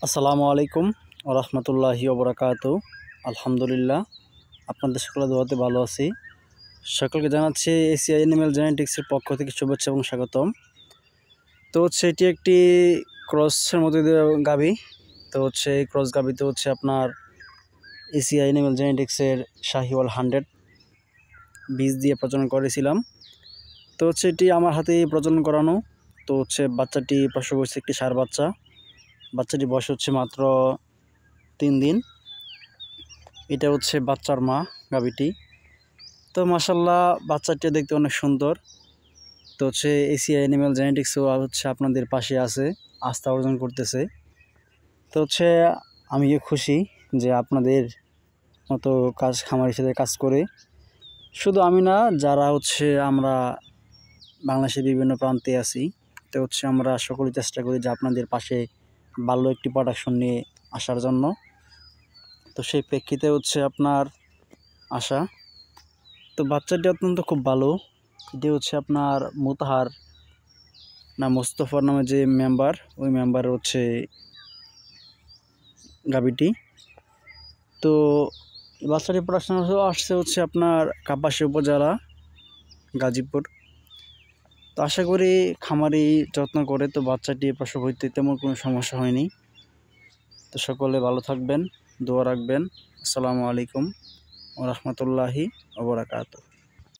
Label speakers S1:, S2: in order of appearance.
S1: আসসালামু আলাইকুম রহমতুল্লাহি ওবরাকাতু। আলহামদুলিল্লাহ, আপনাদের সকলের দোয়াতে ভালো আছি। সকলকে জানাচ্ছি এসিআই অ্যানিম্যাল জেনেটিক্সের পক্ষ থেকে শুভেচ্ছা এবং স্বাগতম। তো এটি একটি ক্রসের মধ্যে গাভী। তো এই ক্রস গাভীতে আপনার এসিআই অ্যানিম্যাল জেনেটিক্সের শাহিওয়াল 100 বীজ দিয়ে প্রজনন করেছিলাম। তো এটি আমার হাতেই প্রজনন করানো। তো বাচ্চাটি প্রসব হয়েছে একটি ষাঁড় বাচ্চা। বাচ্চাটি বয়স মাত্র 3 দিন। এটা বাচ্চার মা গাভীটি। তো মাশাআল্লাহ, বাচ্চাটি দেখতে অনেক সুন্দর। তো এসিআই অ্যানিম্যাল জেনেটিক্সও আপনাদের পাশে আছে, আস্থা অর্জন করতেছে। তো আমিও খুশি যে আপনাদের মতো খামারের সাথে কাজ করে। শুধু আমি না, যারা আমরা বাংলাদেশের বিভিন্ন প্রান্তে আছি, তো আমরা সকলে চেষ্টা করি যে আপনাদের পাশে ভালো একটি প্রোডাকশন নিয়ে আসার জন্য। তো সেই প্রেক্ষিতে আপনার আশা। তো বাচ্চাটি অত্যন্ত খুব ভালো। এটি আপনার মোতাহার না মোস্তফার নামে যে মেম্বার, ওই মেম্বার গাভীটি। তো বাচ্চাটি প্রোডাকশন আসছে আপনার কাপাসী উপজেলা, গাজীপুর। তো আশা করি খামারি যত্ন করে তো বাচ্চাটি প্রসব হইতে তেমন কোনো সমস্যা হয়নি। তো সকলে ভালো থাকবেন, দোয়া রাখবেন। আসসালামু আলাইকুম ওয়া রাহমাতুল্লাহি ওয়া বারাকাতুহু।